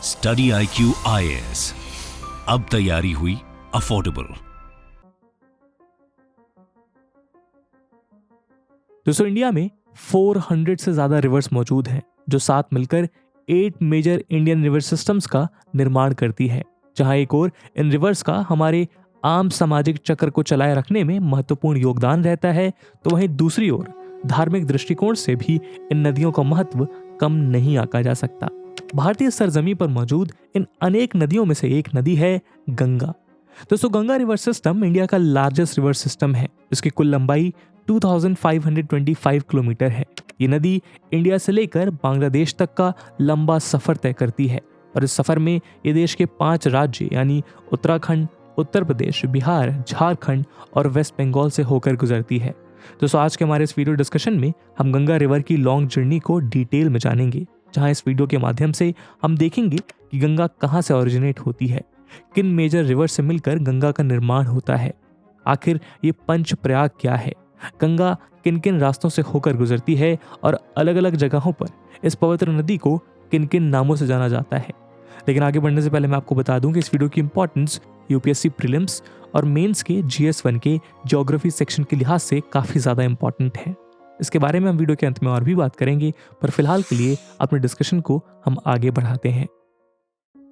Study IQ IAS, अब तैयारी हुई अफोर्डेबल। दोस्तों, इंडिया में 400 से ज्यादा रिवर्स मौजूद हैं जो साथ मिलकर 8 मेजर इंडियन रिवर सिस्टम्स का निर्माण करती है। जहां एक और इन रिवर्स का हमारे आम सामाजिक चक्र को चलाए रखने में महत्वपूर्ण योगदान रहता है, तो वहीं दूसरी ओर धार्मिक दृष्टिकोण से भी इन नदियों का महत्व कम नहीं आंका जा सकता। भारतीय सरजमी पर मौजूद इन अनेक नदियों में से एक नदी है गंगा। दोस्तों, गंगा रिवर सिस्टम इंडिया का लार्जेस्ट रिवर सिस्टम है। इसकी कुल लंबाई 2525 किलोमीटर है। ये नदी इंडिया से लेकर बांग्लादेश तक का लंबा सफर तय करती है और इस सफर में ये देश के 5 राज्य यानी उत्तराखंड, उत्तर प्रदेश, बिहार, झारखंड और वेस्ट बंगाल से होकर गुजरती है। दोस्तों, आज के हमारे इस वीडियो डिस्कशन में हम गंगा रिवर की लॉन्ग जर्नी को डिटेल में जानेंगे, जहां इस वीडियो के माध्यम से हम देखेंगे कि गंगा कहां से ओरिजिनेट होती है, किन मेजर रिवर से मिलकर गंगा का निर्माण होता है, आखिर ये पंच प्रयाग क्या है, गंगा किन किन रास्तों से होकर गुजरती है और अलग अलग जगहों पर इस पवित्र नदी को किन किन नामों से जाना जाता है। लेकिन आगे बढ़ने से पहले मैं आपको बता दूं कि इस वीडियो की इंपॉर्टेंस यूपीएससी प्रीलिम्स और मेंस के GS1 के ज्योग्राफी सेक्शन के लिहाज से काफ़ी ज़्यादा इंपॉर्टेंट है। इसके बारे में हम वीडियो के अंत में और भी बात करेंगे, पर फिलहाल के लिए अपने डिस्कशन को हम आगे बढ़ाते हैं।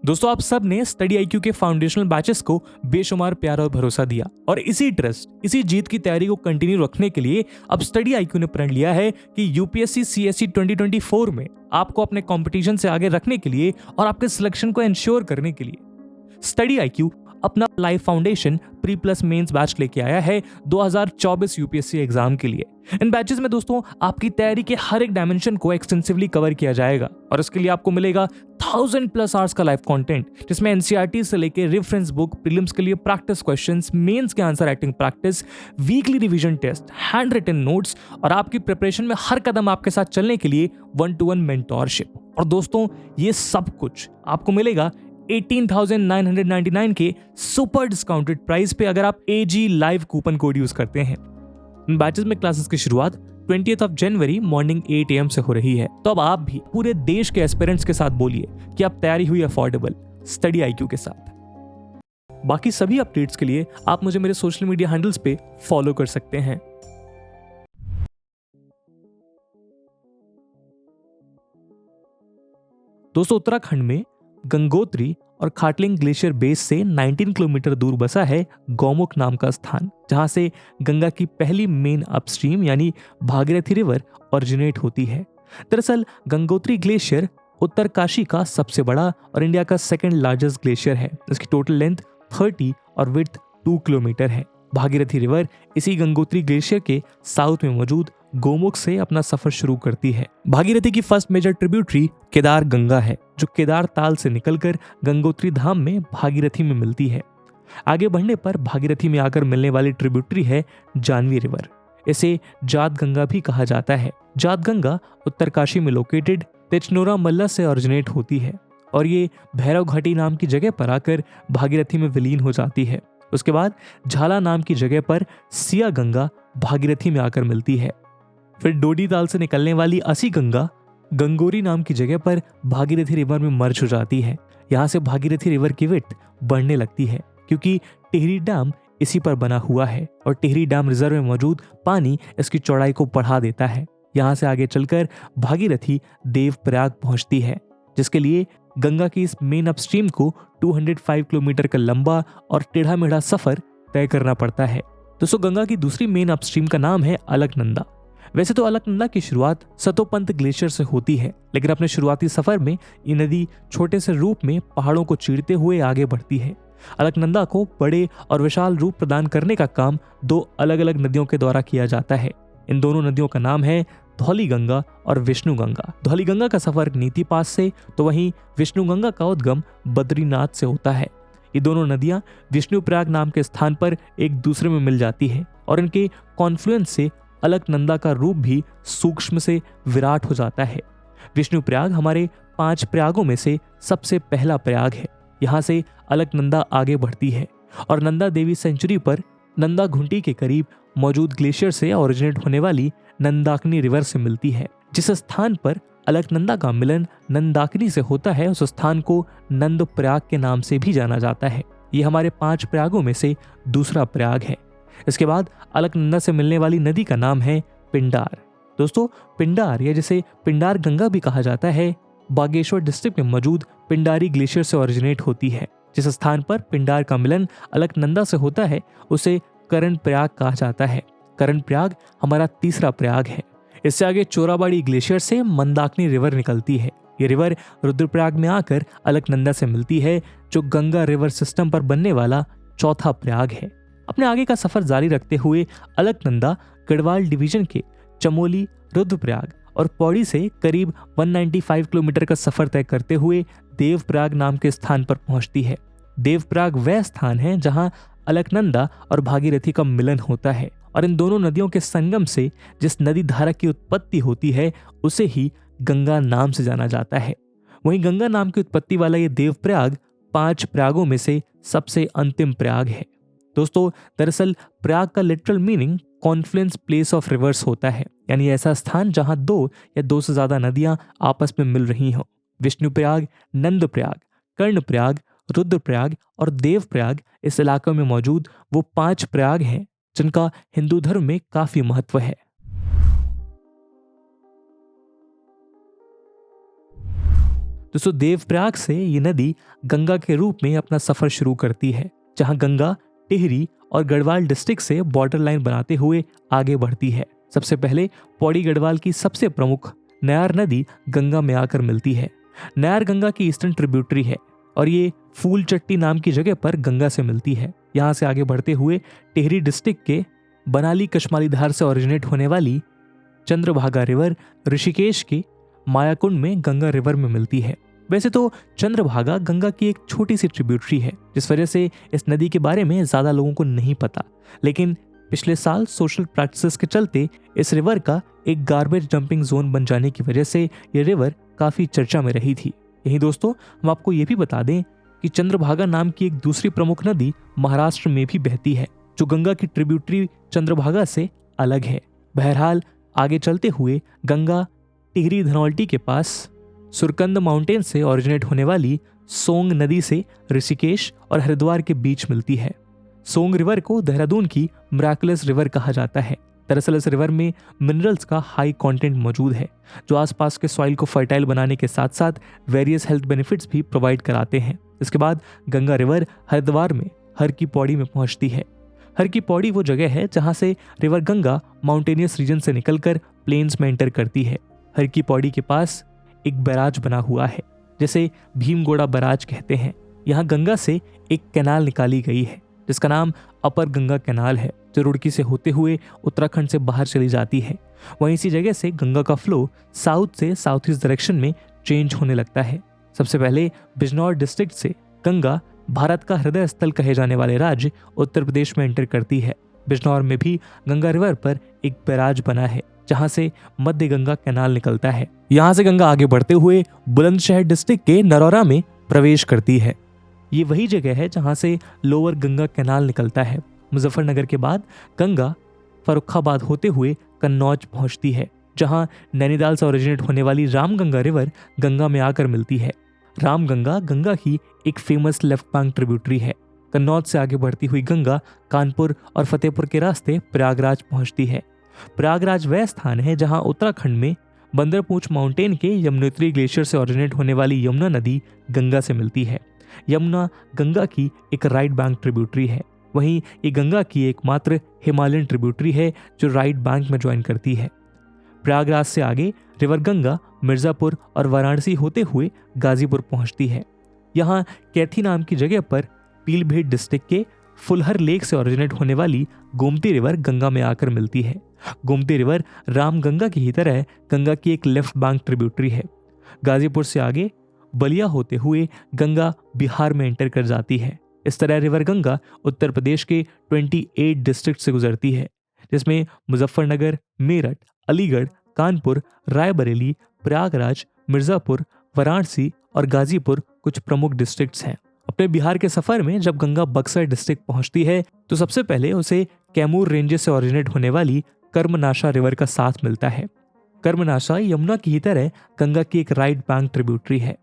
दोस्तों, आप सब ने स्टडी IQ के फाउंडेशनल बैचेस को बेशुमार प्यार और भरोसा दिया और इसी ट्रस्ट, इसी जीत की तैयारी को कंटिन्यू रखने के लिए अब स्टडी IQ ने प्रण लिया है कि यूपीएससी CSE 2024 में आपको अपने कंपटीशन से आगे रखने के लिए और आपके सिलेक्शन को इंश्योर करने के लिए स्टडी IQ अपना life foundation pre plus mains batch लेके आया है 2024 यूपीएससी एग्जाम के लिए। इन बैचेस में दोस्तों आपकी तैयारी के हर एक डायमेंशन को एक्सटेंसिवली कवर किया जाएगा और इसके लिए आपको मिलेगा 1000+ आवर्स का लाइव कंटेंट, जिसमें NCERT से लेकर रेफरेंस बुक, प्रीलिम्स के लिए प्रैक्टिस क्वेश्चंस, मेंस के answer writing practice, weekly revision test, hand written notes और आपकी प्रिपरेशन में हर कदम आपके साथ चलने के लिए 1-to-1 मेंटोरशिप। और दोस्तों, ये सब कुछ आपको मिलेगा 18,999 के सुपर डिस्काउंटेड प्राइस पे अगर आप AG live coupon code use करते हैं। इन बैचेस में क्लासेस की शुरुआत 20th जनवरी मॉर्निंग 8 AM से हो रही है। तो अब आप भी पूरे देश के एस्पिरेंट्स के साथ बोलिए कि आप तैयारी हुई अफोर्डेबल स्टडी IQ के साथ। बाकी सभी अपडेट्स के लिए आप मुझे मेरे सोशल मीडिया हैंडल्स पे फॉलो कर सकते हैं। दोस्तों, उत्तराखंड में गंगोत्री और खाटलिंग ग्लेशियर बेस से 19 किलोमीटर दूर बसा है गौमुख नाम का स्थान, जहां से गंगा की पहली मेन अपस्ट्रीम यानी भागीरथी रिवर ओरिजिनेट होती है। दरअसल गंगोत्री ग्लेशियर उत्तरकाशी का सबसे बड़ा और इंडिया का सेकंड लार्जेस्ट ग्लेशियर है। इसकी टोटल लेंथ 30 और विड्थ 2 किलोमीटर है। भागीरथी रिवर इसी गंगोत्री ग्लेशियर के साउथ में मौजूद गोमुख से अपना सफर शुरू करती है। भागीरथी की first major tributary Kedar Ganga है, जो केदार ताल से निकलकर गंगोत्री धाम में भागीरथी में मिलती है। आगे बढ़ने पर भागीरथी में आकर मिलने वाली ट्रिब्यूटरी है जानवी रिवर। इसे जात गंगा भी कहा जाता है। जात गंगा उत्तरकाशी में लोकेटेड तेचनोरा मल्ला से ओरिजिनेट होती है और ये भैरव घाटी नाम की जगह पर आकर भागीरथी में विलीन हो जाती है। उसके बाद झाला नाम की जगह पर सिया गंगा भागीरथी में आकर मिलती है। फिर डोडी ताल से निकलने वाली असी गंगा गंगोरी नाम की जगह पर भागीरथी रिवर में मर्ज हो जाती है। यहाँ से भागीरथी रिवर की विड्थ बढ़ने लगती है क्योंकि टिहरी डैम इसी पर बना हुआ है और टिहरी डैम रिजर्व में मौजूद पानी इसकी चौड़ाई को बढ़ा देता है। यहाँ से आगे चलकर भागीरथी देवप्रयाग पहुंचती है, जिसके लिए गंगा की इस मेन अपस्ट्रीम को 205 किलोमीटर का लंबा और टेढ़ा मेढ़ा सफर तय करना पड़ता है। दोस्तों, गंगा की दूसरी मेन अपस्ट्रीम का नाम है अलकनंदा। वैसे तो अलकनंदा की शुरुआत सतोपंत ग्लेशियर से होती है, लेकिन अपने शुरुआती सफर में ये नदी छोटे से रूप में पहाड़ों को चीरते हुए आगे बढ़ती है। अलकनंदा को बड़े और विशाल रूप प्रदान करने का काम 2 अलग अलग नदियों के द्वारा किया जाता है। इन दोनों नदियों का नाम है धौली गंगा और विष्णु गंगा। धौली गंगा का सफर नीति पास से, तो वहीं विष्णु गंगा का उद्गम बद्रीनाथ से होता है। ये दोनों नदियां विष्णुप्रयाग नाम के स्थान पर एक दूसरे में मिल जाती है और इनके कॉन्फ्लुएंस से अलकनंदा का रूप भी सूक्ष्म से विराट हो जाता है। विष्णुप्रयाग हमारे 5 प्रयागों में से सबसे पहला प्रयाग है। यहाँ से अलकनंदा आगे बढ़ती है और नंदा देवी सेंचुरी पर नंदा घुंटी के करीब मौजूद ग्लेशियर से ओरिजिनेट होने वाली नंदाकिनी रिवर से मिलती है। जिस स्थान पर अलकनंदा का मिलन नंदाकिनी से होता है उस स्थान को नंद प्रयाग के नाम से भी जाना जाता है। ये हमारे 5 प्रयागों में से दूसरा प्रयाग है। इसके बाद अलकनंदा से मिलने वाली नदी का नाम है पिंडार। दोस्तों, पिंडार या जिसे पिंडार गंगा भी कहा जाता है, बागेश्वर डिस्ट्रिक्ट में मौजूद पिंडारी ग्लेशियर से ओरिजिनेट होती है। जिस स्थान पर पिंडार का मिलन अलकनंदा से होता है उसे करण प्रयाग कहा जाता है। करण प्रयाग हमारा तीसरा प्रयाग है। इससे आगे चोराबाड़ी ग्लेशियर से मंदाकिनी रिवर निकलती है। ये रिवर रुद्रप्रयाग में आकर अलकनंदा से मिलती है, जो गंगा रिवर सिस्टम पर बनने वाला चौथा प्रयाग है। अपने आगे का सफर जारी रखते हुए अलकनंदा गढ़वाल डिवीजन के चमोली, रुद्रप्रयाग और पौड़ी से करीब 195 किलोमीटर का सफर तय करते हुए देवप्रयाग नाम के स्थान पर पहुंचती है। देवप्रयाग वह स्थान है जहां अलकनंदा और भागीरथी का मिलन होता है और इन दोनों नदियों के संगम से जिस नदी धारा की उत्पत्ति होती है उसे ही गंगा नाम से जाना जाता है। वहीं गंगा नाम की उत्पत्ति वाला ये देवप्रयाग 5 प्रयागों में से सबसे अंतिम प्रयाग है। दोस्तों, दरअसल प्रयाग का literal meaning Confluence place of reverse होता है, यानी ऐसा स्थान जहां 2 या 2 से ज्यादा नदियां आपस में मिल रही हों। विष्णुप्रयाग, नंदप्रयाग, कर्णप्रयाग, रुद्रप्रयाग और देवप्रयाग इस इलाके में मौजूद वो 5 प्रयाग हैं जिनका हिंदू धर्म में काफी महत्व है। दोस्तों, देवप्रयाग से ये नदी गंगा के रूप में अपना सफर शुरू करती है, जहां गंगा टिहरी और गढ़वाल डिस्ट्रिक्ट से बॉर्डर लाइन बनाते हुए आगे बढ़ती है। सबसे पहले पौड़ी गढ़वाल की सबसे प्रमुख नयार नदी गंगा में आकर मिलती है। नयार गंगा की ईस्टर्न ट्रिब्यूटरी है और ये फूल चट्टी नाम की जगह पर गंगा से मिलती है। यहाँ से आगे बढ़ते हुए टिहरी डिस्ट्रिक्ट के बनाली कशमाली धार से ओरिजिनेट होने वाली चंद्रभागा रिवर ऋषिकेश के मायाकुंड में गंगा रिवर में मिलती है। वैसे तो चंद्रभागा गंगा की एक छोटी सी ट्रिब्यूटरी है, जिस वजह से इस नदी के बारे में ज्यादा लोगों को नहीं पता, लेकिन पिछले साल सोशल प्रैक्टिसेस के चलते इस रिवर का एक गार्बेज डंपिंग जोन बन जाने की वजह से ये रिवर काफी चर्चा में रही थी। यही दोस्तों, हम आपको ये भी बता दें कि चंद्रभागा नाम की एक दूसरी प्रमुख नदी महाराष्ट्र में भी बहती है, जो गंगा की ट्रिब्यूटरी चंद्रभागा से अलग है। बहरहाल आगे चलते हुए गंगा टिहरी धनौल्टी के पास सुरकंद माउंटेन से ओरिजिनेट होने वाली सोंग नदी से ऋषिकेश और हरिद्वार के बीच मिलती है। सोंग रिवर को देहरादून की मिराकुलस रिवर कहा जाता है। दरअसल इस रिवर में मिनरल्स का हाई कंटेंट मौजूद है, जो आसपास के सॉइल को फर्टाइल बनाने के साथ साथ वेरियस हेल्थ बेनिफिट्स भी प्रोवाइड कराते हैं। इसके बाद गंगा रिवर हरिद्वार में हर की पौड़ी में पहुंचती है। हर की पौड़ी वो जगह है जहां से रिवर गंगा माउंटेनियस रीजन से निकलकर प्लेन्स में एंटर करती है। हर की पौड़ी के पास एक बैराज बना हुआ है, जिसे भीमगोड़ा बैराज कहते हैं। यहाँ गंगा से एक कैनाल निकाली गई है जिसका नाम अपर गंगा कैनाल है, जो रुड़की से होते हुए उत्तराखंड से बाहर चली जाती है। वहीं इसी जगह से गंगा का फ्लो साउथ से साउथ ईस्ट डायरेक्शन में चेंज होने लगता है। सबसे पहले बिजनौर डिस्ट्रिक्ट से गंगा भारत का हृदय स्थल कहे जाने वाले राज्य उत्तर प्रदेश में एंटर करती है। बिजनौर में भी गंगा रिवर पर एक बैराज बना है, जहां से मध्य गंगा कैनाल निकलता है। यहां से गंगा आगे बढ़ते हुए बुलंदशहर डिस्ट्रिक्ट के नरौरा में प्रवेश करती है। ये वही जगह है जहां से लोअर गंगा कैनाल निकलता है। मुजफ्फरनगर के बाद गंगा फर्रुखाबाद होते हुए कन्नौज पहुंचती है, जहां नैनीताल से ओरिजिनेट होने वाली रामगंगा रिवर गंगा में आकर मिलती है। रामगंगा गंगा की एक फेमस लेफ्ट बैंक ट्रिब्यूटरी है। कन्नौज से आगे बढ़ती हुई गंगा कानपुर और फतेहपुर के रास्ते प्रयागराज पहुंचती है। प्रयागराज वह स्थान है जहां उत्तराखंड में बंदरपूंछ माउंटेन के यमुनोत्री ग्लेशियर से ओरिजिनेट होने वाली यमुना नदी गंगा से मिलती है। यमुना गंगा की एक राइट बैंक ट्रिब्यूटरी है। वहीं ये गंगा की एकमात्र हिमालयन ट्रिब्यूटरी है जो राइट बैंक में ज्वाइन करती है। प्रयागराज से आगे रिवर गंगा मिर्जापुर और वाराणसी होते हुए गाजीपुर पहुंचती है। यहाँ कैथी नाम की जगह पर पीलीभीत डिस्ट्रिक्ट के फुलहर लेक से ओरिजिनेट होने वाली गोमती रिवर गंगा में आकर मिलती है। गोमती रिवर रामगंगा की ही तरह गंगा की एक लेफ्ट बैंक ट्रिब्यूटरी है। गाजीपुर से आगे बलिया होते हुए गंगा बिहार में एंटर कर जाती है। इस तरह रिवर गंगा उत्तर प्रदेश के 28 डिस्ट्रिक्ट से गुजरती है, जिसमें मुजफ्फरनगर, मेरठ, अलीगढ़, कानपुर, रायबरेली, प्रयागराज, मिर्जापुर, वाराणसी और गाजीपुर कुछ प्रमुख डिस्ट्रिक्ट्स हैं। अपने बिहार के सफर में जब गंगा बक्सर डिस्ट्रिक्ट पहुंचती है तो सबसे पहले उसे कैमूर रेंजेस से ओरिजिनेट होने वाली कर्मनाशा रिवर का साथ मिलता है। कर्मनाशा यमुना की ही तरह गंगा की एक राइट बैंक ट्रिब्यूटरी है।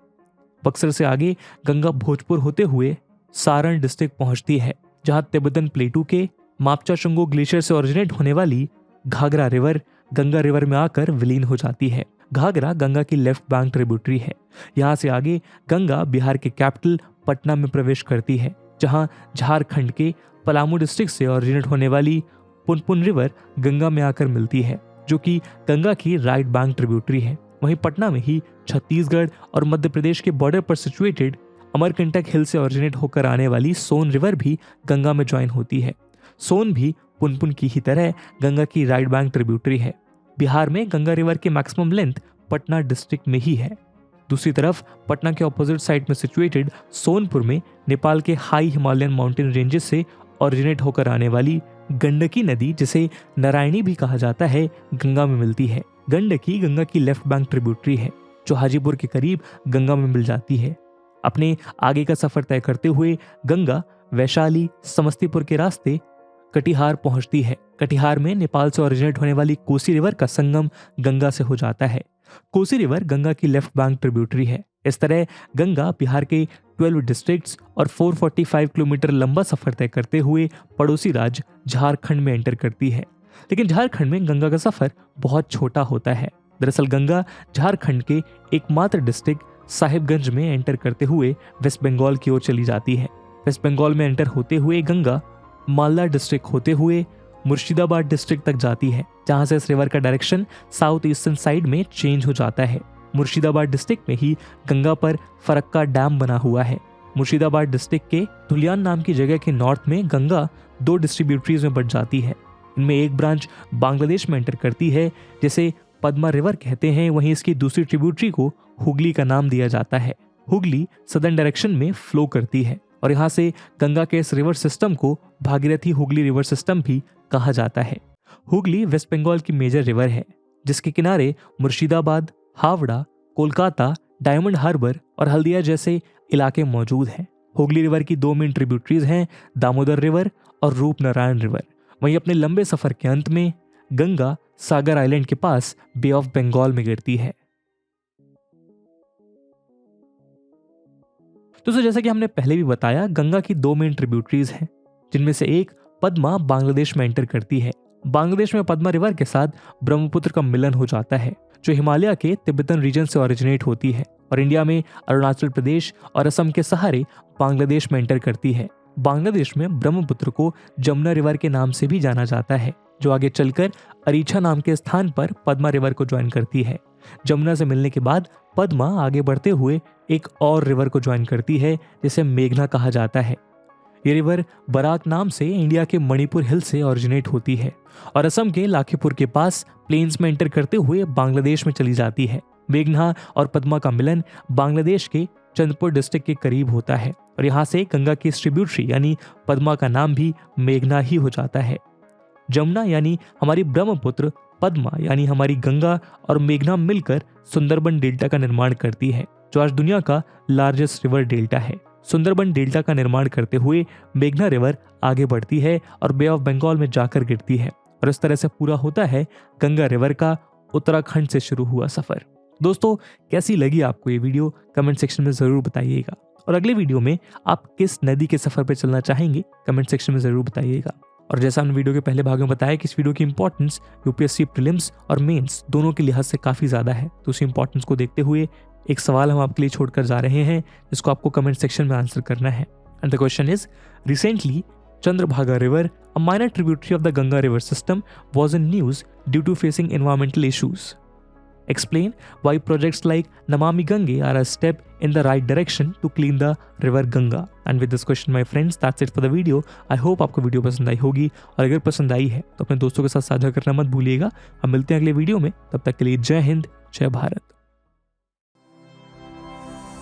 बक्सर से आगे गंगा भोजपुर होते हुए सारण डिस्ट्रिक्ट पहुंचती है, जहां तिब्बतन प्लेटू के मापचाशुंगो ग्लेशियर से ओरिजिनेट होने वाली घाघरा रिवर गंगा रिवर में आकर विलीन हो जाती है। घाघरा गंगा की लेफ्ट बैंक ट्रिब्यूटरी है। यहाँ से आगे गंगा बिहार के कैपिटल पटना में प्रवेश करती है, जहां झारखंड के पलामू डिस्ट्रिक्ट से ओरिजिनेट होने वाली पुनपुन रिवर गंगा में आकर मिलती है, जो कि गंगा की राइट बैंक ट्रिब्यूटरी है। वहीं पटना में ही छत्तीसगढ़ और मध्य प्रदेश के बॉर्डर पर सिचुएटेड अमरकंटक हिल से ओरिजिनेट होकर आने वाली सोन रिवर भी गंगा में ज्वाइन होती है। सोन भी पुनपुन की ही तरह गंगा की राइट बैंक ट्रिब्यूटरी है। बिहार में गंगा रिवर की मैक्सिमम लेंथ पटना डिस्ट्रिक्ट में ही है। दूसरी तरफ पटना के ऑपोजिट साइड में सिचुएटेड सोनपुर में नेपाल के हाई हिमालयन माउंटेन रेंजेस से ओरिजिनेट होकर आने वाली गंडकी नदी, जिसे नारायणी भी कहा जाता है, गंगा में मिलती है। गंडकी गंगा की लेफ्ट बैंक ट्रिब्यूटरी है, जो हाजीपुर के करीब गंगा में मिल जाती है। अपने आगे का सफर तय करते हुए गंगा वैशाली समस्तीपुर के रास्ते कटिहार पहुंचती है। कटिहार में नेपाल से ओरिजिनेट होने वाली कोसी रिवर का संगम गंगा से हो जाता है। कोसी रिवर गंगा की लेफ्ट बैंक ट्रिब्यूटरी है। इस तरह गंगा बिहार के 12 डिस्ट्रिक्ट्स और 445 किलोमीटर लंबा सफर तय करते हुए पड़ोसी राज्य झारखंड में एंटर करती है। लेकिन झारखंड में गंगा का सफर बहुत छोटा होता है। दरअसल गंगा झारखंड के एकमात्र डिस्ट्रिक्ट साहिबगंज में एंटर करते हुए वेस्ट बंगाल की ओर चली जाती है। वेस्ट बंगाल में एंटर होते हुए गंगा मालदा डिस्ट्रिक्ट होते हुए मुर्शिदाबाद डिस्ट्रिक्ट तक जाती है, जहां से इस रिवर का डायरेक्शन साउथ ईस्टर्न साइड में चेंज हो जाता है। मुर्शिदाबाद डिस्ट्रिक्ट में ही गंगा पर फरक्का डैम बना हुआ है। मुर्शिदाबाद डिस्ट्रिक्ट के धुलियान नाम की जगह के नॉर्थ में गंगा 2 डिस्ट्रीब्यूटरीज में बंट जाती है। इनमें एक ब्रांच बांग्लादेश में एंटर करती है, जिसे पद्मा रिवर कहते हैं। वहीं इसकी दूसरी ट्रिब्यूटरी को हुगली का नाम दिया जाता है। हुगली सदर्न डायरेक्शन में फ्लो करती है और यहाँ से गंगा के इस रिवर सिस्टम को भागीरथी हुगली रिवर सिस्टम भी कहा जाता है। हुगली वेस्ट बंगाल की मेजर रिवर है, जिसके किनारे मुर्शिदाबाद, हावड़ा, कोलकाता, डायमंड हार्बर और हल्दिया जैसे इलाके मौजूद हैं। हुगली रिवर की 2 मेन ट्रिब्यूटरीज हैं, दामोदर रिवर और रूपनारायण रिवर। वहीं अपने लंबे सफर के अंत में गंगा सागर आइलैंड के पास बे ऑफ बंगाल में गिरती है। दोस्तों, जैसा कि हमने पहले भी बताया, गंगा की 2 मेन ट्रिब्यूटरीज हैं, जिनमें से एक पद्मा बांग्लादेश में एंटर करती है। बांग्लादेश में पद्मा रिवर के साथ ब्रह्मपुत्र का मिलन हो जाता है, जो हिमालय के तिब्बतन रीजन से ओरिजिनेट होती है और इंडिया में अरुणाचल प्रदेश और असम के सहारे बांग्लादेश में एंटर करती है। बांग्लादेश में ब्रह्मपुत्र को जमुना रिवर के नाम से भी जाना जाता है, जो आगे चलकर अरीछा नाम के स्थान पर पद्मा रिवर को ज्वाइन करती है। जमुना से मिलने के बाद पद्मा आगे बढ़ते हुए एक और रिवर को ज्वाइन करती है, जिसे मेघना कहा जाता है। ये रिवर बराक नाम से इंडिया के मणिपुर हिल से ओरिजिनेट होती है और असम के लाखीपुर के पास प्लेन्स में एंटर करते हुए बांग्लादेश में चली जाती है। मेघना और पद्मा का मिलन बांग्लादेश के चंद्रपुर डिस्ट्रिक्ट के करीब होता है और यहाँ से गंगा की ट्रिब्यूटरी यानी पद्मा का नाम भी मेघना ही हो जाता है। जमुना यानी हमारी ब्रह्मपुत्र, पद्मा यानी हमारी गंगा और मेघना मिलकर सुंदरबन डेल्टा का निर्माण करती है, जो आज दुनिया का लार्जेस्ट रिवर डेल्टा है। सुंदरबन डेल्टा का निर्माण करते हुए मेघना रिवर आगे बढ़ती है और बे ऑफ बंगाल में जाकर गिरती है और इस तरह से पूरा होता है गंगा रिवर का उत्तराखंड से शुरू हुआ सफर। दोस्तों, कैसी लगी आपको ये वीडियो कमेंट सेक्शन में जरूर बताइएगा और अगले वीडियो में आप किस नदी के सफर पर चलना चाहेंगे कमेंट सेक्शन में जरूर बताइएगा। और जैसा हमने वीडियो के पहले भाग में बताया कि इस वीडियो की इंपॉर्टेंस यूपीएससी प्रीलिम्स और मेंस दोनों के लिहाज से काफी ज्यादा है, तो उस इंपॉर्टेंस को देखते हुए एक सवाल हम आपके लिए छोड़कर जा रहे हैं, जिसको आपको कमेंट सेक्शन में आंसर करना है। And the question is, recently Chandrabhaga river, a minor tributary of the Ganga river system, was in news due to facing environmental issues. Explain why projects like Namami Gange are a step in the right direction to clean the river Ganga. And with this question, my friends, that's it for the video. I hope आपको video पसंद आई होगी और अगर पसंद आई है तो अपने दोस्तों के साथ साझा करना मत भूलिएगा। हम मिलते हैं अगले वीडियो में, तब तक के लिए जय हिंद, जय भारत।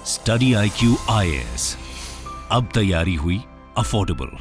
स्टडी IQ IAS, अब तैयारी हुई अफोर्डेबल।